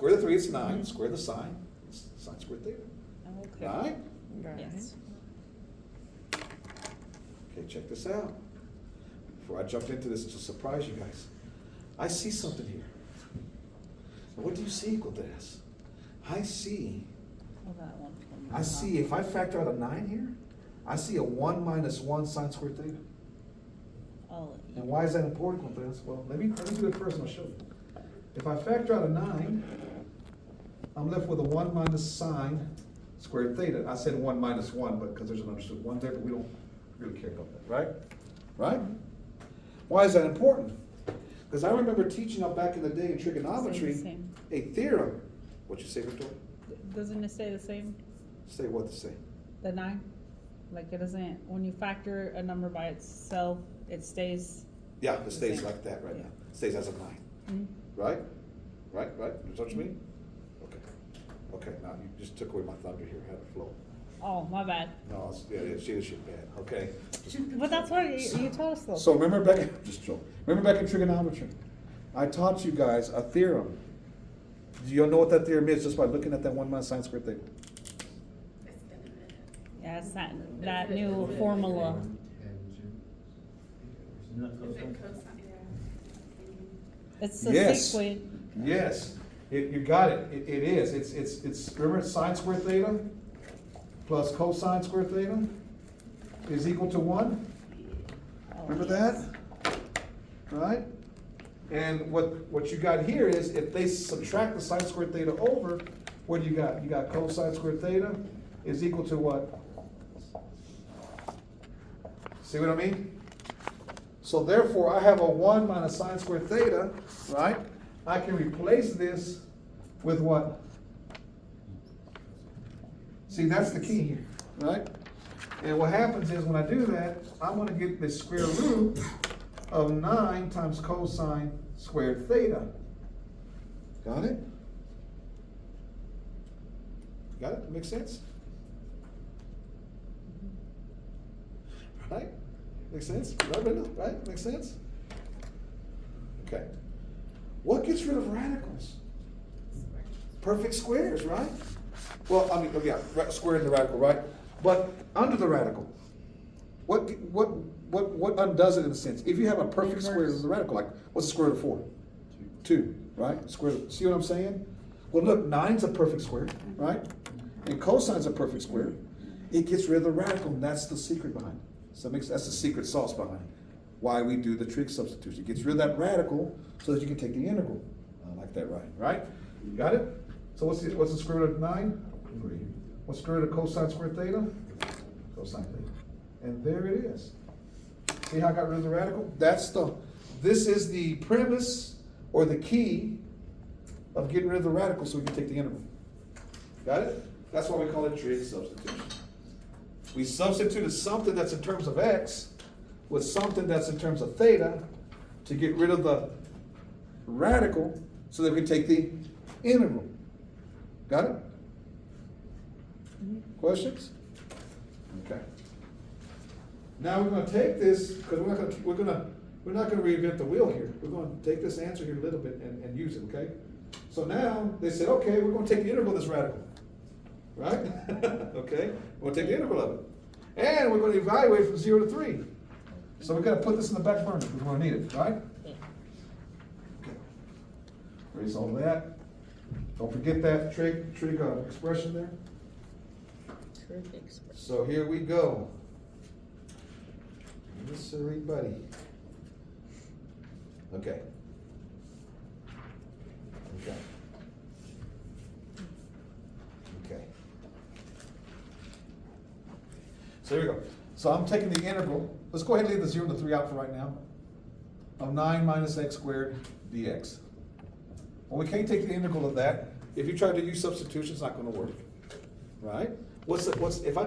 Square root of 3 is 9. Square the sine. It's sine squared theta. Okay. Right? Yes. Okay, check this out. Before I jumped into this to surprise you guys, I see something here. What do you see equal to this? I see if I factor out a 9 here, I see a 1 minus 1 sine squared theta. Oh, And why is that important with this? Well, let me do it first and I'll show you. If I factor out a 9, I'm left with a 1 minus sine squared theta. I said 1 minus 1, but because there's an understood 1 there, but we don't really care about that, right? Right? Why is that important? Because I remember teaching up back in the day in trigonometry Same. a theorem. What you say, Victoria? Doesn't it stay the same? Say what to say. The 9? Like it doesn't, when you factor a number by itself, it stays. Yeah, it stays Same. like that right Yeah. now. It stays as a 9. Mhm. Right? Right? Is that what you mean? Okay. Okay, now you just took away my thunder here. I had a flow. Oh, my bad. No, she is shit bad. Okay. But that's what you told us though. So remember back, remember back in trigonometry, I taught you guys a theorem. Do you know what that theorem is just by looking at that 1 minus sine squared theta? Yeah, it's that new formula. It's the Yes. sequence. Yes, you got it. It is. It's remember sine squared theta plus cosine squared theta is equal to 1. Oh, Remember yes. that? Right? And what you got here is if they subtract the sine squared theta over, what do you got? You got cosine squared theta is equal to what? See what I mean? So therefore, I have a 1 minus sine squared theta, right? I can replace this with what? See, that's the key here, right? And what happens is when I do that, I'm going to get the square root of 9 times cosine squared theta. Got it? Got it? Makes sense? Right? Makes sense? Right, Brenda? Right? Makes sense? Okay. What gets rid of radicals? Perfect squares, right? Well, I mean, yeah, square in the radical, right? But under the radical, what undoes it in a sense? If you have a perfect square in the radical, like what's the square root of 4? 2, right? Square root. See what I'm saying? Well, look, 9's a perfect square, right? And cosine's a perfect square. It gets rid of the radical, and that's the secret behind it. So that's the secret sauce behind why we do the trig substitution. It gets rid of that radical so that you can take the integral like that, right? You got it? So what's the square root of 9? 3. What's the square root of cosine squared theta? Cosine theta. And there it is. See how I got rid of the radical? This is the premise or the key of getting rid of the radical so we can take the integral. Got it? That's why we call it trig substitution. We substituted something that's in terms of x with something that's in terms of theta to get rid of the radical so that we can take the integral. Got it? Questions? Okay. Now we're going to take this because we're not going to reinvent the wheel here. We're going to take this answer here a little bit and use it. Okay. So now they said, okay, we're going to take the integral of this radical. Right? Okay? We'll take the integral of it. And we're going to evaluate from 0 to 3. So we've got to put this in the back burner because we're going to need it, right? Okay. Erase all that. Don't forget that trig expression there. Trig expression. So here we go. Yes, everybody. Okay. Okay. Okay. So here we go. So I'm taking the integral. Let's go ahead and leave the 0 to 3 out for right now. Of 9 minus x squared dx. Well, we can't take the integral of that. If you try to use substitution, it's not going to work. Right? If I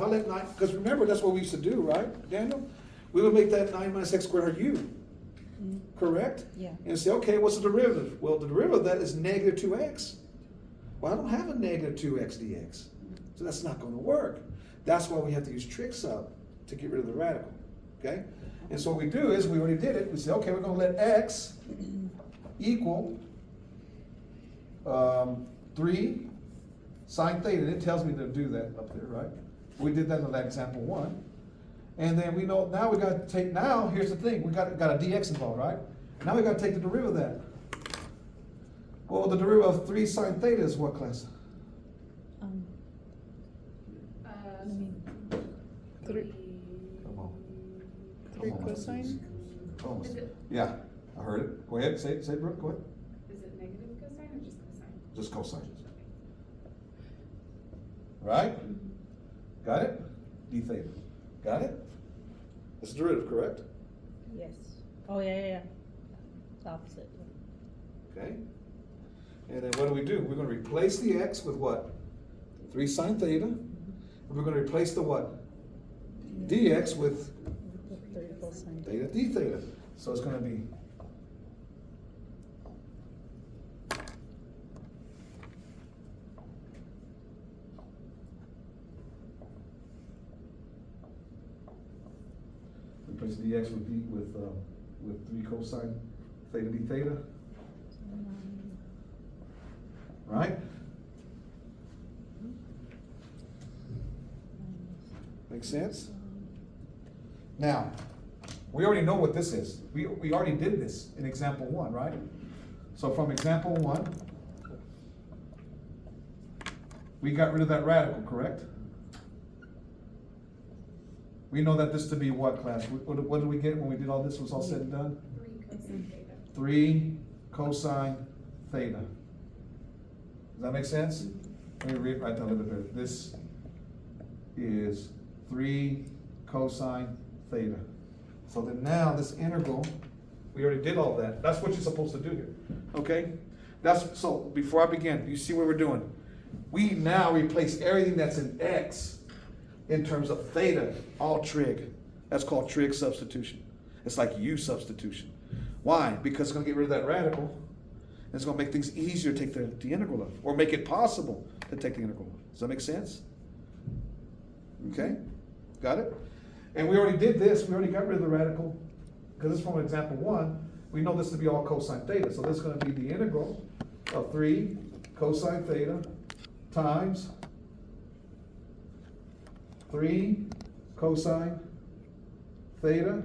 let 9, because remember that's what we used to do, right, Daniel? We would make that 9 minus x squared u. Mm-hmm. Correct? Yeah. And say, okay, what's the derivative? Well, the derivative of that is negative 2x. Well, I don't have a negative 2x dx. So that's not going to work. That's why we have to use trig sub to get rid of the radical. Okay? And so what we do is, we already did it. We say, okay, we're going to let x equal 3 sine theta, and it tells me to do that up there, right? We did that in that example 1. And then we know, now we gotta take, now here's the thing, we got a dx involved, right? Now we gotta take the derivative of that. Well, the derivative of 3 sine theta is what, class? Three. Come on. 3 cosine? Oh, Is it- yeah, I heard it. Go ahead, say it, Brooke, go ahead. Is it negative cosine or just cosine? Just cosine. Right? Got it? D theta. Got it? That's the derivative, correct? Yes. Oh, yeah. It's opposite. Okay. And then what do we do? We're gonna replace the x with what? 3 sine theta. And we're gonna replace the what? dx with 3 cosine. theta d theta. So it's gonna be replace dx with 3 cosine theta d theta. Right? Make sense? Now, we already know what this is. We already did this in example 1, right? So from example 1, we got rid of that radical, correct? We know that this to be what, class? What did we get when we did all this was all said and done? 3 cosine 3 cosine theta. theta. Does that make sense? Let me write that a little bit better. This is 3 cosine theta. So then now this integral, we already did all that. That's what you're supposed to do here. Okay? So before I begin, you see what we're doing? We now replace everything that's in x in terms of theta, all trig. That's called trig substitution. It's like U substitution. Why? Because it's going to get rid of that radical. And it's going to make things easier to take the integral of, or make it possible to take the integral of. Does that make sense? Okay? Got it? And we already did this. We already got rid of the radical. Because this is from example 1. We know this to be all cosine theta. So this is going to be the integral of 3 cosine theta times 3 cosine theta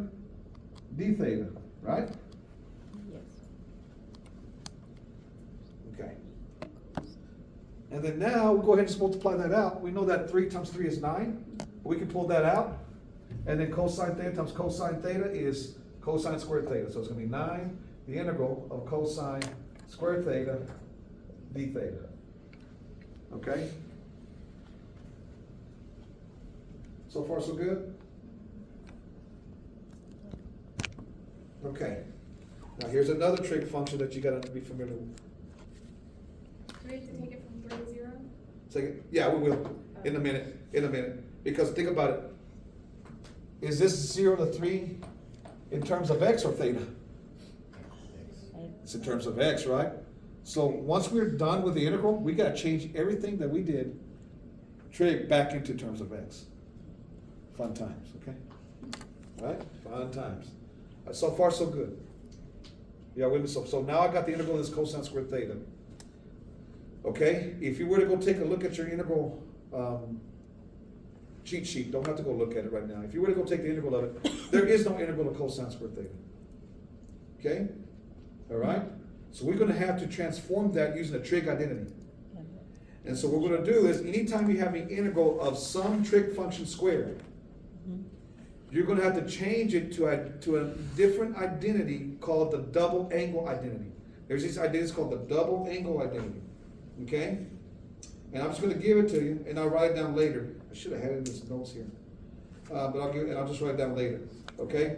d theta, right? Yes. Okay. And then now we go ahead and just multiply that out. We know that 3 times 3 is 9. We can pull that out. And then cosine theta times cosine theta is cosine squared theta. So it's going to be 9, the integral of cosine squared theta d theta. Okay? So far, so good? Okay. Now here's another trig function that you got to be familiar with. Do we have to take it from 3 to 0? Second, yeah, we will, in a minute, because think about it. Is this 0 to 3 in terms of x or theta? It's in terms of x, right? So once we're done with the integral, we gotta change everything that we did, trig, back into terms of x. Fun times, okay? Right? Fun times. So far, so good. Yeah, with me. So now I got the integral of this cosine squared theta. Okay, if you were to go take a look at your integral cheat sheet, don't have to go look at it right now. If you were to go take the integral of it, there is no integral of cosine squared theta. Okay? All right? So we're going to have to transform that using a trig identity. And so what we're going to do is, anytime you have an integral of some trig function squared, you're going to have to change it to a different identity called the double angle identity. There's these identities called the double angle identity. Okay? And I'm just going to give it to you, and I'll write it down later. I should have had it in these notes here. But I'll just write it down later. Okay?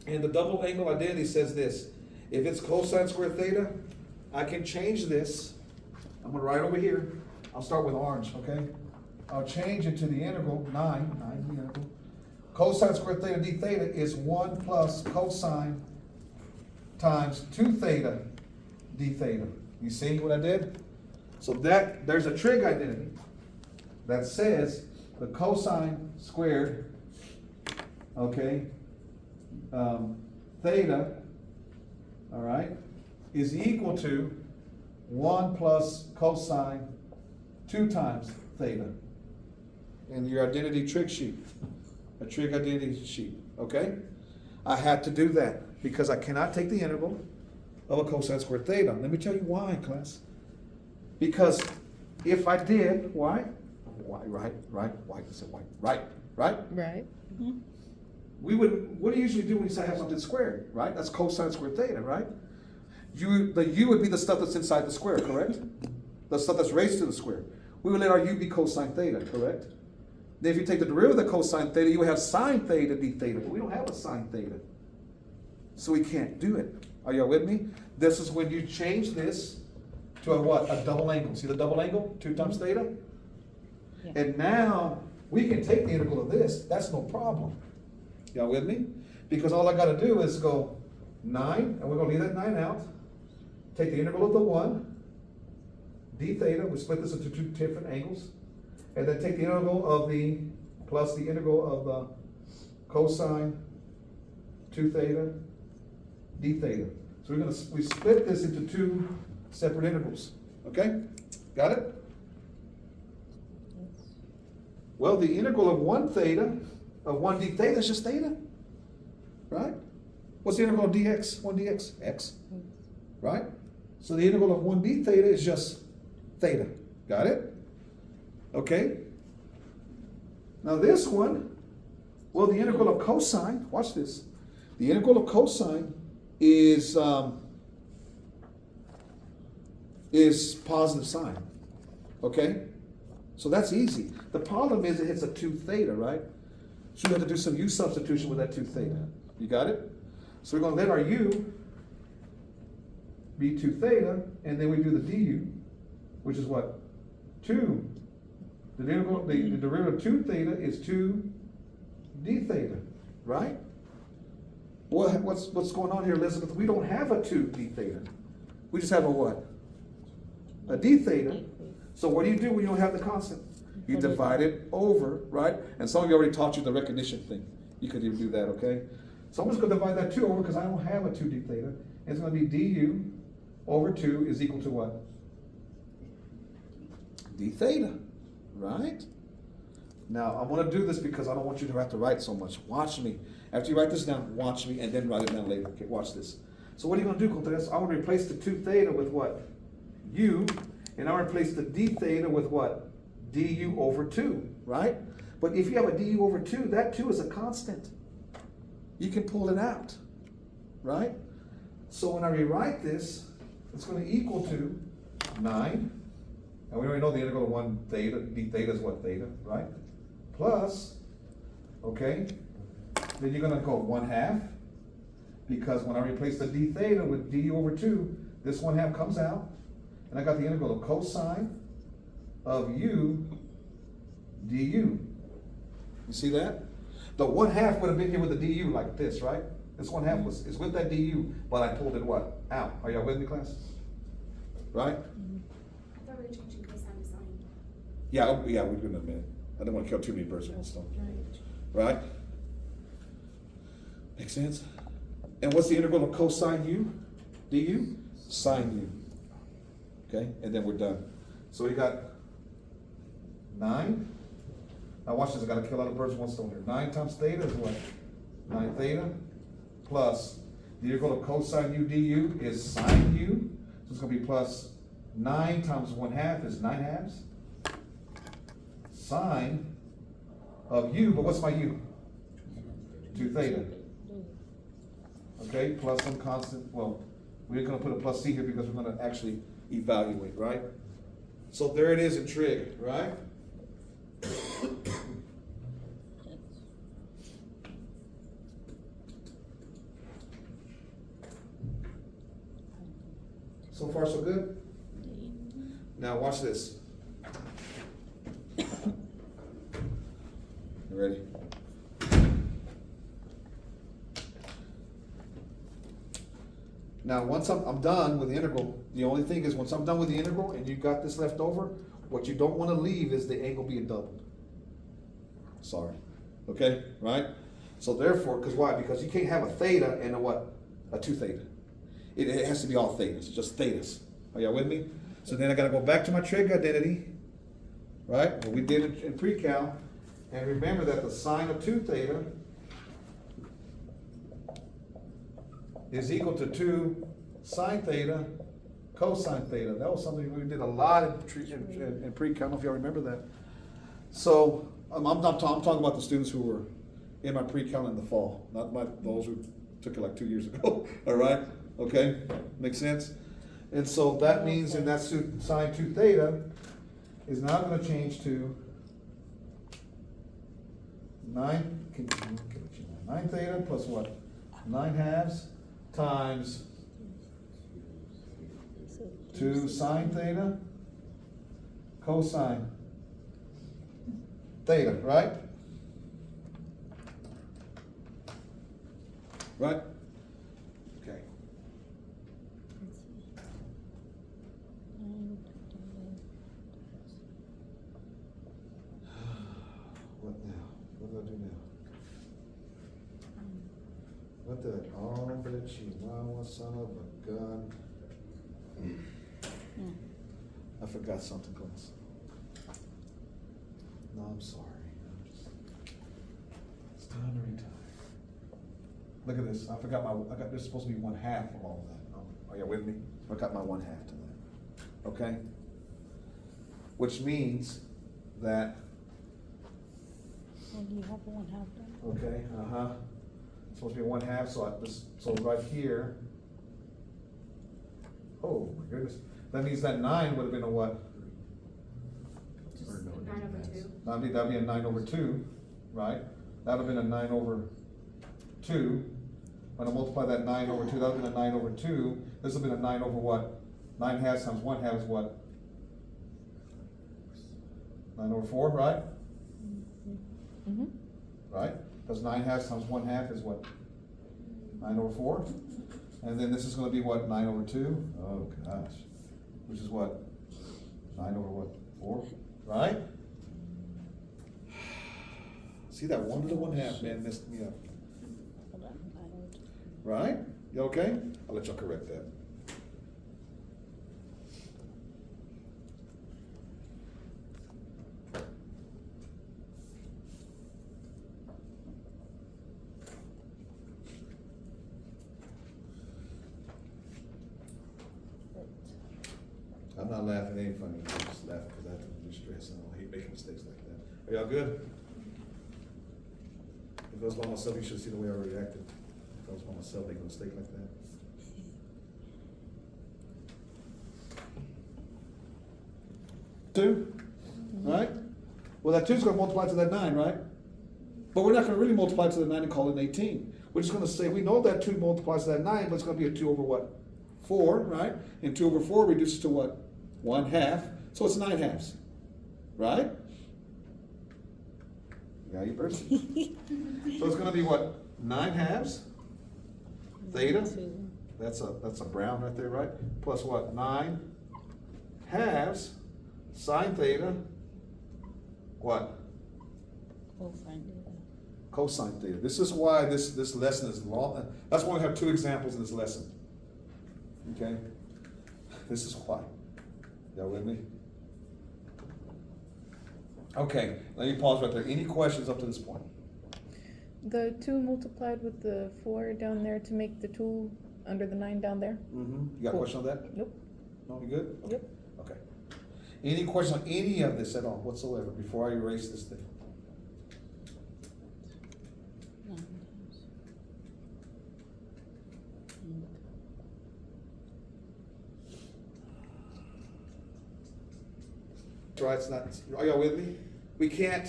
And the double angle identity says this. If it's cosine squared theta, I can change this. I'm going to write over here. I'll start with orange, okay? I'll change it to the integral, 9 the integral. Cosine squared theta d theta is 1 plus cosine times 2 theta d theta. You see what I did? So there's a trig identity that says the cosine squared, okay, theta, all right, is equal to 1 plus cosine 2 times theta. In your identity trig sheet, a trig identity sheet, okay? I had to do that because I cannot take the integral of a cosine squared theta. Let me tell you why, class. Because if I did, why? Why, right, Right. we would, what do you usually do when you say have something squared, right? That's cosine squared theta, right? The u would be the stuff that's inside the square, correct? The stuff that's raised to the square. We would let our u be cosine theta, correct? Then if you take the derivative of the cosine theta, you would have sine theta d theta, but we don't have a sine theta. So we can't do it. Are y'all with me? This is when you change this to a what? A double angle. See the double angle? 2 times theta? Yeah. And now we can take the integral of this. That's no problem. Y'all with me? Because all I gotta do is go 9, and we're gonna leave that 9 out. Take the integral of the 1, d theta, we split this into 2 different angles. And then take the integral of the, plus the integral of the cosine 2 theta, d theta. So we split this into 2 separate integrals, okay? Got it? Well, the integral of 1 theta, of 1 d theta is just theta, right? What's the integral of dx? 1 dx? X, right? So the integral of 1 d theta is just theta. Got it? Okay? Now this one, well, the integral of cosine, watch this. The integral of cosine is positive sine, okay? So that's easy. The problem is it hits a 2 theta, right? So we have to do some u substitution with that 2 theta. You got it? So we're going to let our u be 2 theta, and then we do the du, which is what? 2. The derivative of 2 theta is 2 d theta, right? What's going on here, Elizabeth? We don't have a 2 d theta. We just have a what? A d theta. So what do you do when you don't have the constant? You divide it over, right? And some of you already taught you the recognition thing. You could even do that, okay? So I'm just going to divide that 2 over because I don't have a 2d theta. It's going to be du over 2 is equal to what? D theta, right? Now, I want to do this because I don't want you to have to write so much. Watch me. After you write this down, watch me, and then write it down later. Okay, watch this. So what are you going to do, Contreras? I want to replace the 2 theta with what? U, and I want to replace the d theta with what? Du over 2, right? But if you have a du over 2, that 2 is a constant. You can pull it out, right? So when I rewrite this, it's going to equal to 9, and we already know the integral of 1 theta, d theta is what? Theta, right? Plus, okay, then you're going to go 1/2, because when I replace the d theta with du over 2, this 1/2 comes out, and I got the integral of cosine of u du. You see that? The 1/2 would have been here with the du like this, right? This 1/2 is with that du, but I pulled it what? Out. Are y'all with me, class? Right? I thought we were changing cosine to sine. Yeah, we're gonna admit. I don't want to kill too many birds with one stone. Right? Make sense? And what's the integral of cosine u? Du? Sine u. Okay, and then we're done. So we got 9. Now watch this, I gotta kill a lot of birds with one stone here. 9 times theta is what? 9 theta plus the integral of cosine u du is sine u. So it's gonna be plus 9 times 1/2 is 9/2. Sine of u, but what's my u? 2 theta. Okay, plus some constant, well, we're gonna put a plus c here because we're gonna actually evaluate, right? So there it is in trig, right? So far, so good? Now watch this. You ready? Now, once I'm done with the integral, the only thing is once I'm done with the integral and you got this left over, what you don't want to leave is the angle being doubled. Sorry. Okay, right? So therefore, because why? Because you can't have a theta and a what? A 2 theta. It has to be all thetas, just thetas. Are y'all with me? So then I gotta go back to my trig identity, right? What we did in pre-cal. And remember that the sine of 2 theta is equal to 2 sine theta cosine theta. That was something we did a lot in pre-cal. I don't know if y'all remember that. So I'm talking about the students who were in my pre-cal in the fall, not those who took it like 2 years ago. All right? Okay? Make sense? And so that means in that sine 2 theta is now going to change to 9 theta plus what? 9 halves times 2 sine theta cosine theta, right? Right? Okay. What now? What do I do now? What the, oh, but Chihuahua, son of a gun. I forgot something, class. No, I'm sorry. It's time to retire. Look at this, there's supposed to be 1/2 of all of that. Are you with me? I got my 1/2 to that, okay? Which means that, Well, do you have a 1/2 done? okay, it's supposed to be 1/2, so right here, oh my goodness, that means that 9 would have been a what? Just 9/2. That'd be a 9/2, right? That would have been a 9/2. When I multiply that 9/2, that would have been a 9/2. This would have been a 9 over what? 9 halves times 1/2 is what? 9/4, right? Mm-hmm. Right? Because 9 halves times 1/2 is what? 9/4. And then this is gonna be what, 9/2? Oh gosh. Which is what? 9/4? Right? See that 1 to the 1/2, man, messed me up. Hold on, I don't. Right? You okay? I'll let y'all correct that. I'm not laughing, it ain't funny, I'm just laughing because I have to do stress and I hate making mistakes like that. Are y'all good? If I was by myself, you should see the way I reacted. If I was by myself making a mistake like that. Two, right? Well, that 2 is gonna multiply to that 9, right? But we're not gonna really multiply to the 9 and call it an 18. We're just gonna say, we know that 2 multiplies to that 9, but it's gonna be a 2 over what? 4, right? And 2 over 4 reduces to what? 1/2, so it's 9 halves, right? Yeah, you person. So it's gonna be what? 9 halves? Theta? That's a brown right there, right? Plus what? 9 halves sine theta. What? Cosine theta. Cosine theta. This is why this lesson is long. That's why we have 2 examples in this lesson. Okay? This is why. Y'all with me? Okay, let me pause right there. Any questions up to this point? The 2 multiplied with the 4 down there to make the 2 under the 9 down there? Mm-hmm. You got a Cool. question on that? Nope. No, you good? Yep. Okay. Any question on any of this at all whatsoever before I erase this thing? Right, it's not, are y'all with me? We can't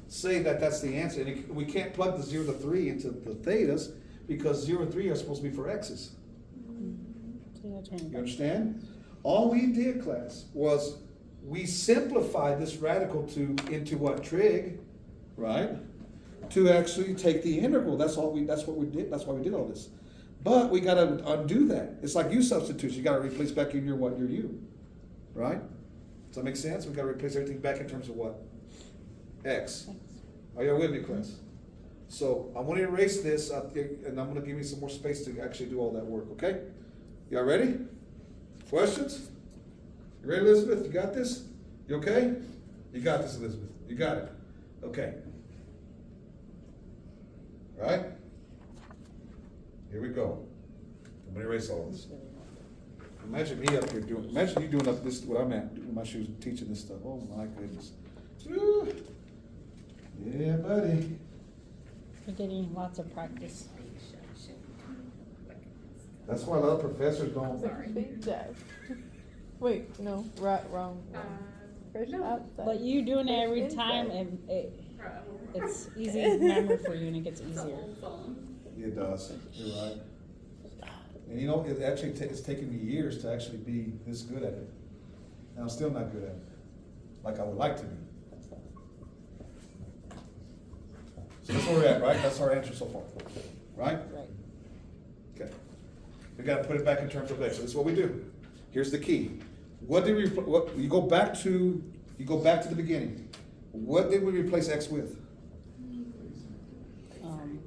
say that that's the answer, and we can't plug the 0 to 3 into the thetas, because 0 and 3 are supposed to be for x's. So you gotta turn it You back. understand? All we did, class, was we simplified this radical into what? Trig, right? To actually take the integral. That's what we did, that's why we did all this. But we gotta undo that. It's like u substitution. You gotta replace back in your what? Your u, right? Does that make sense? We gotta replace everything back in terms of what? X. Are y'all with me, class? So I'm gonna erase this up there, and I'm gonna give you some more space to actually do all that work, okay? Y'all ready? Questions? You ready, Elizabeth? You got this? You okay? You got this, Elizabeth. You got it. Okay. All right? Here we go. I'm gonna erase all this. Imagine me up here imagine you doing up this, what I'm at, doing my shoes, teaching this stuff. Oh my goodness. Woo. Yeah, buddy. We're getting lots of practice. That's why a lot of professors don't. Sorry. Big jive. Wait, no, right, wrong. Fresh no. outside. But you doing it every Fresh time, inside. and it's easy to remember for you, and it gets It's an easier. old phone. It does. You're right. And you know, it actually it's taken me years to actually be this good at it. And I'm still not good at it, like I would like to be. So that's where we're at, right? That's our answer so far, right? Right. Okay. We gotta put it back in terms of x. So this is what we do. Here's the key. What did we, you go back to the beginning. What did we replace x with?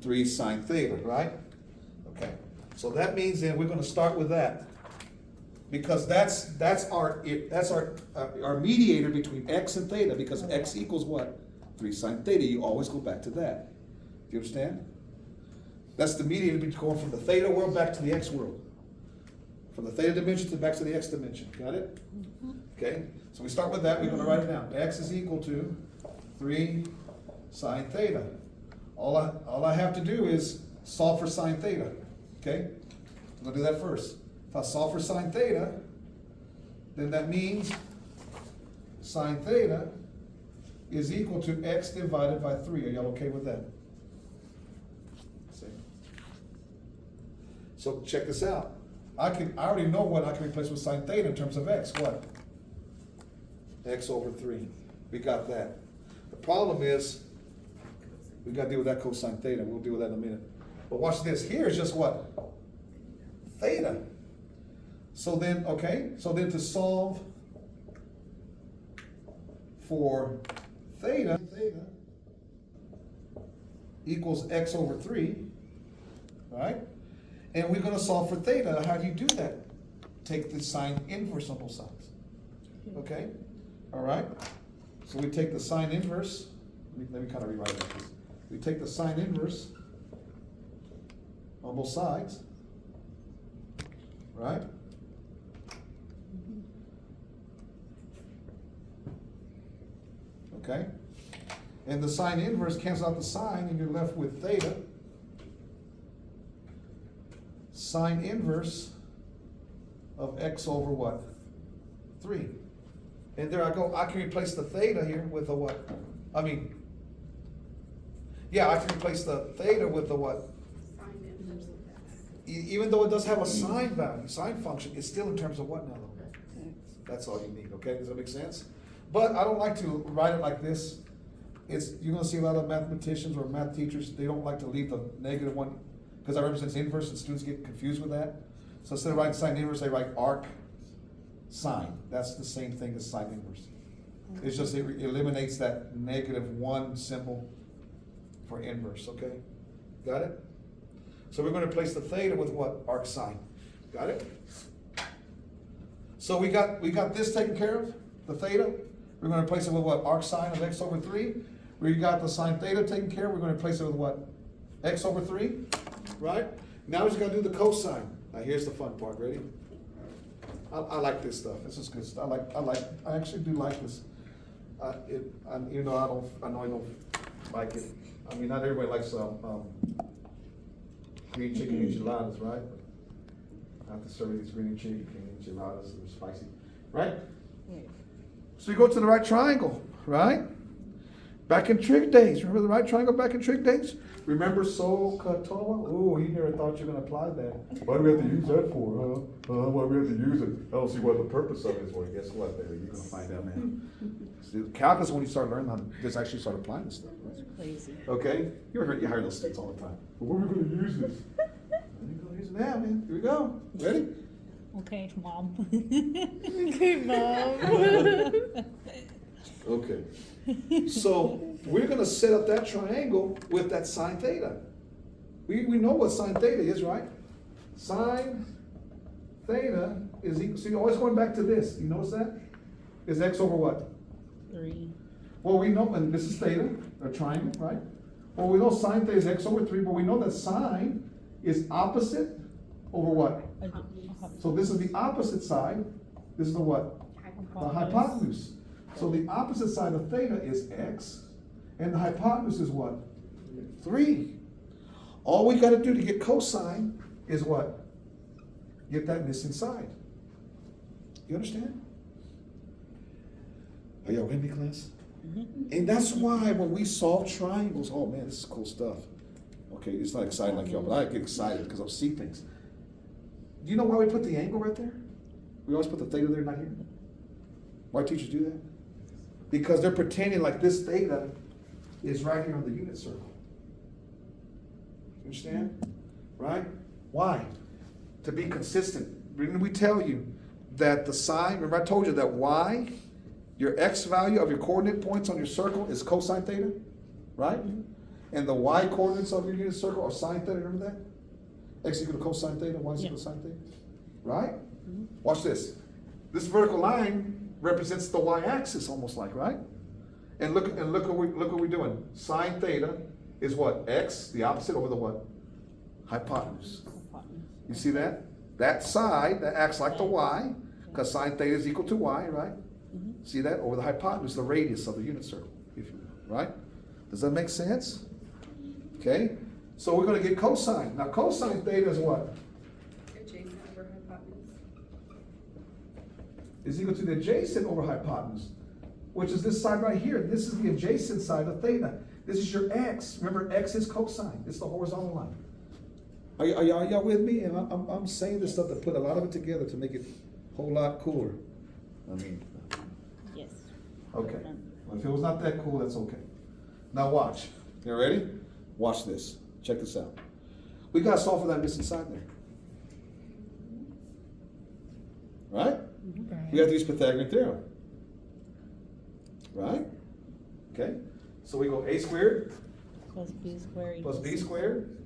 3 sine theta, right? Okay. So that means then we're gonna start with that. Because that's our mediator between x and theta, because x equals what? 3 sine theta. You always go back to that. Do you understand? That's the mediator between going from the theta world back to the x world. From the theta dimension to back to the x dimension. Got it? Okay. So we start with that. We're going to write it down. X is equal to 3 sine theta. All I have to do is solve for sine theta. Okay? I'm going to do that first. If I solve for sine theta, then that means sine theta is equal to x divided by 3. Are y'all okay with that? See? So check this out. I already know what I can replace with sine theta in terms of x. What? X over 3. We got that. The problem is, we got to deal with that cosine theta. We'll deal with that in a minute. But watch this. Here is just what? Theta. So then, okay, so then to solve for theta equals x over 3, right? And we're going to solve for theta. How do you do that? Take the sine inverse on both sides. Okay? All right? So we take the sine inverse. Let me kind of rewrite that. We take the sine inverse on both sides. Right? Okay? And the sine inverse cancels out the sine, and you're left with theta. Sine inverse of x over what? 3. And there I go. I can replace the theta here with a what? I can replace the theta with the what? Sine inverse of x. Even though it does have a sine value, sine function, it's still in terms of what now? That's all you need, okay? Does that make sense? But I don't like to write it like this. You're gonna see a lot of mathematicians or math teachers, they don't like to leave the negative one, because that represents inverse, and students get confused with that. So instead of writing sine inverse, they write arc sine. That's the same thing as sine inverse. It's just, it eliminates that -1 symbol for inverse, okay? Got it? So we're going to replace the theta with what? Arc sine. Got it? So we got this taken care of, the theta. We're going to replace it with what? Arc sine of x over 3. We got the sine theta taken care of. We're going to replace it with what? X over 3. Right? Now we just got to do the cosine. Now here's the fun part. Ready? I like this stuff. This is good stuff. I actually do like this. Even though I know I don't like it. I mean, not everybody likes green chicken enchiladas, right? I have to serve these green chicken enchiladas. They're spicy, right? Yeah. So you go to the right triangle, right? Back in trig days. Remember the right triangle back in trig days? Remember SOHCAHTOA? Ooh, you never thought you were going to apply that. Why do we have to use that for, huh? Why do we have to use it? I don't see what the purpose of it is. Well, guess what, baby? You're going to find out, man. Calculus, when you start learning how to just actually start applying this stuff. Right? Crazy. Okay? You hear those things all the time. Well, when are we going to use this? We're going to use it now, man. Here we go. Ready? Okay, Mom. Okay, Mom. Okay. So we're going to set up that triangle with that sine theta. We know what sine theta is, right? Sine theta is equal. So you're always going back to this. You notice that? is x over what? 3. Well, we know, and this is theta, a triangle, right? Well, we know sine theta is x over 3, but we know that sine is opposite over what? So this is the opposite side. This is the what? The hypotenuse. So the opposite side of theta is x, and the hypotenuse is what? 3. All we got to do to get cosine is what? Get that missing side. You understand? Are y'all with me, class? And that's why when we solve triangles, oh man, this is cool stuff. Okay, it's not exciting like y'all, but I get excited because I'll see things. Do you know why we put the angle right there? We always put the theta there, not here. Why teachers do that? Because they're pretending like this theta is right here on the unit circle. You understand? Right? Why? To be consistent. Didn't we tell you that the sine, remember I told you that y, your x value of your coordinate points on your circle is cosine theta, right? And the y coordinates of your unit circle are sine theta, remember that? X equal to cosine theta, y is equal to sine theta, right? Watch this. This vertical line represents the y-axis almost like, right? And look what we're doing. Sine theta is what? X, the opposite over the what? Hypotenuse. You see that? That side that acts like the y, because sine theta is equal to y, right? See that? Over the hypotenuse, the radius of the unit circle, if you will, right? Does that make sense? Okay? So we're going to get cosine. Now cosine theta is what? Adjacent over hypotenuse. Is equal to the adjacent over hypotenuse, which is this side right here. This is the adjacent side of theta. This is your x. Remember, x is cosine. It's the horizontal line. Are y'all with me? And I'm saying this stuff to put a lot of it together to make it a whole lot cooler. I mean, Yes. okay. Well, if it was not that cool, that's okay. Now watch. You ready? Watch this. Check this out. We got to solve for that missing side there. Right? We have to use Pythagorean theorem. Right? Okay. So we go a squared Plus b squared. plus b squared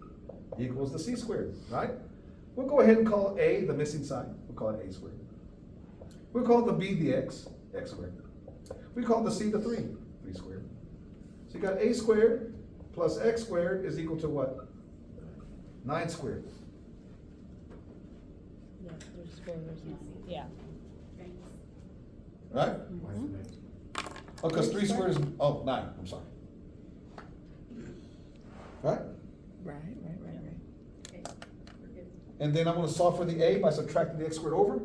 equals the c squared. Right? We'll go ahead and call a the missing side. We'll call it a squared. We'll call the b the x squared. We call the c the 3 squared. So you got a squared plus x squared is equal to what? 9 squared. Yeah, there's square root of 9. Yeah. Thanks. Right? Oh, because 3 squared is, 9, I'm sorry. Right? Right. Okay, we're good. And then I'm going to solve for the a by subtracting the x squared over.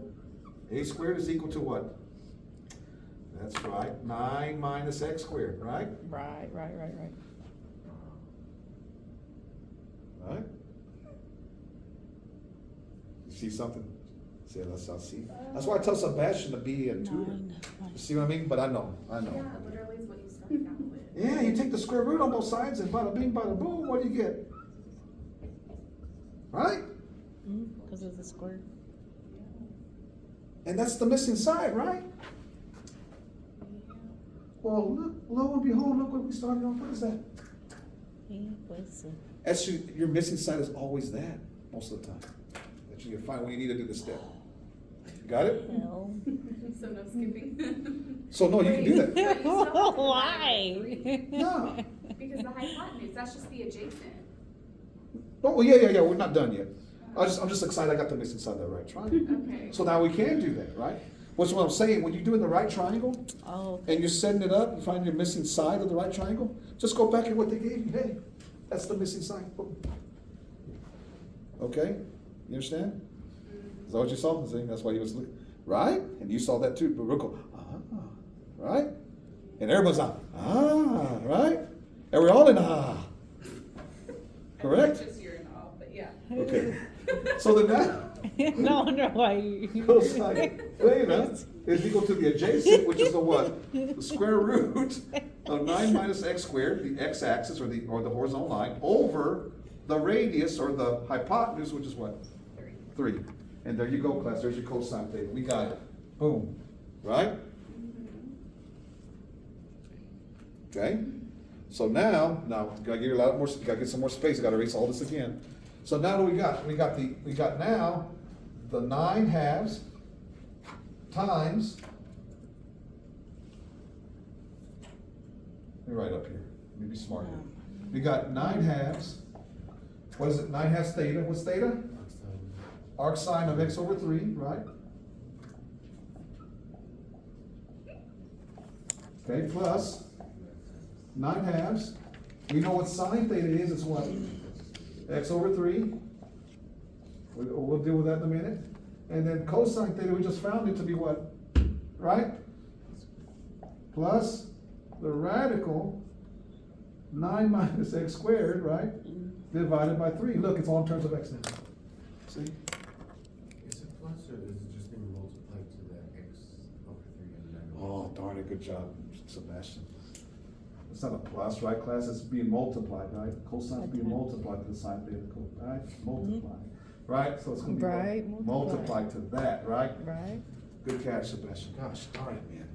A squared is equal to what? That's right, 9 minus x squared, right? Right. Right? You see something? See, I see. That's why I tell Sebastian to be a tutor. 9 You minus. see what I mean? But I know. Yeah, literally is what you started out with. Yeah, you take the square root on both sides and bada bing, bada boom, what do you get? Right? Because of the square. And that's the missing side, right? Well, look, lo and behold, look what we started off. What is that? Actually, your missing side is always that, most of the time. That you can find when you need to do the step. Got it? Hell. So no skipping. So no, you can do that. But you still have to Why? No. Because the hypotenuse, that's just the adjacent. Oh, well, yeah, we're not done yet. I'm just excited I got the missing side of that right triangle. Okay. So now we can do that, right? What's what I'm saying, when you're doing the right triangle, Oh, okay. and you're setting it up, you find your missing side of the right triangle, just go back at what they gave you. Hey, that's the missing side. Boom. Okay? You understand? Is that what you saw? See, that's why he was looking. Right? And you saw that too. But real cool. Right? And everyone's on. Right? And we're all in Correct? Just you're in awe, but yeah. Okay. So then that No wonder why you. cosine theta is equal to the adjacent, which is the what? The square root of 9 minus x squared, the x-axis or the horizontal line, over the radius or the hypotenuse, which is what? 3. And there you go, class. There's your cosine theta. We got it. Boom. Right? Okay. So now, gotta give you a lot more. Gotta get some more space. Gotta erase all this again. So now what do we got? We got now the 9 halves times me write up here. Let me be smart here. We got 9/2. What is it? 9/2 theta. What's theta? Arc sine of x over 3, right? Okay, plus 9/2. We know what sine theta is. It's what? X over 3. We'll deal with that in a minute. And then cosine theta, we just found it to be what? Right? Plus the radical 9 minus x squared, right? Divided by 3. Look, it's all in terms of x now. See? Is it plus or is it just being multiplied to the x over 3 and then? Oh, darn it, good job, Sebastian. It's not a plus, right, class? It's being multiplied, right? Cosine's being multiplied to the sine theta, right? Multiplied, right? So it's gonna be what? Right, multiply. Multiplied to that, right? Right. Good catch, Sebastian. Gosh, darn it, man.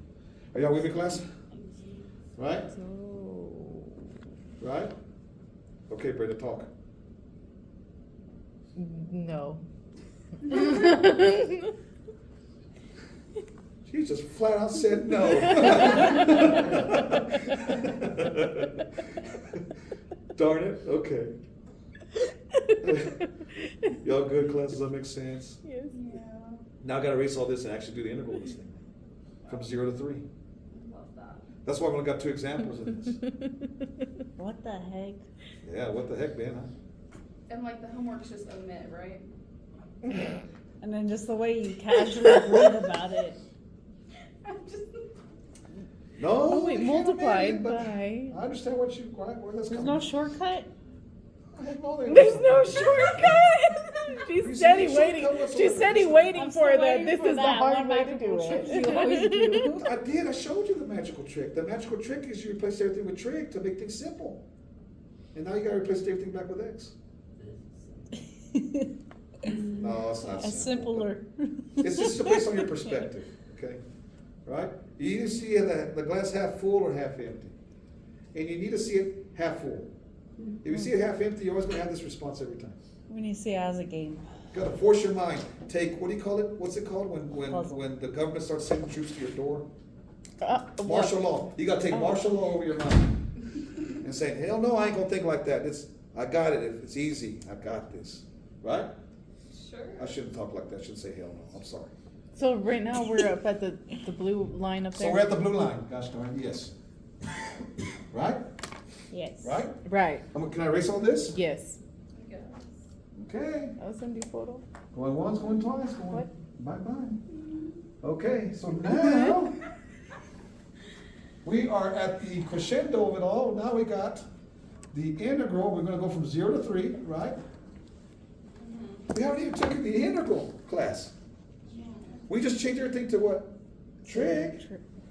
Are y'all with me, class? Right? So. Right? Okay, Brenda, talk. No. She just flat out said no. Darn it, okay. Y'all good, class? Does that make sense? Yes. Yeah. Now I gotta erase all this and actually do the integral of this thing. From 0 to 3. Love that. That's why I've only got 2 examples of this. What the heck? Yeah, what the heck, man? And like the homework's just omit, right? And then just the way you casually read about it. I'm just. No. Oh, wait, you can't multiplied amend it, but by. I understand what you, where that's There's coming no from. shortcut? Heck no, there There's isn't. no shortcut. You She's see, steady shortcut waiting. whatsoever. She's steady waiting I'm for still that. waiting This for is the that hard one way to do magical trick it. you always do. I did, I showed you the magical trick. The magical trick is you replace everything with trig to make things simple. And now you gotta replace everything back with x. No, it's not A simple. simpler. It's just based on your perspective, okay? Right? You either see the glass half full or half empty. And you need to see it half full. If you see it half empty, you're always gonna have this response every time. When you see it as a game. You gotta force your mind. Take, what do you call it? What's it called Puzzle. when the government starts sending troops to your door? What? Martial law. You gotta take martial law over your mind. And say, hell no, I ain't gonna think like that. I got it. It's easy. I got this. Right? Sure. I shouldn't talk like that. I shouldn't say hell no. I'm sorry. So right now we're up at the blue line up So there. we're at the blue line. Gosh darn it, yes. Right? Yes. Right? Right. Can I erase all this? Yes. I guess. Okay. I'll send you a photo. Going once, going twice, going What? bye-bye. Okay, so now we are at the crescendo of it all. Now we got the integral. We're gonna go from 0 to 3, right? We haven't even taken the integral class. We just changed everything to what? Trig?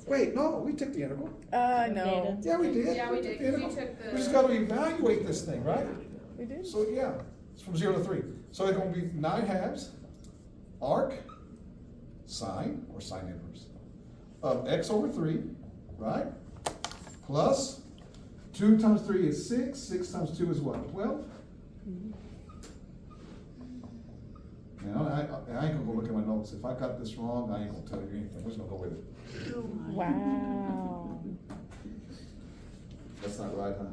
Wait, no, we took the integral. No. Yeah, we did. Yeah, we took did, the 'cause we integral. took the- We just gotta evaluate this thing, right? We did. So, yeah, it's from 0 to 3. So it's gonna be 9/2 arc sine, or sine inverse, of x over 3, right? Plus 2 times 3 is 6, 6 times 2 is what, 12? Man, I ain't gonna go look at my notes. If I got this wrong, I ain't gonna tell you anything. We're just gonna go with it. Wow. That's not right, huh?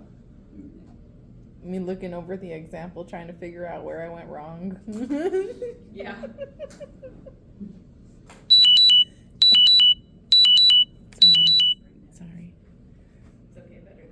Me looking over the example, trying to figure out where I went wrong. Yeah.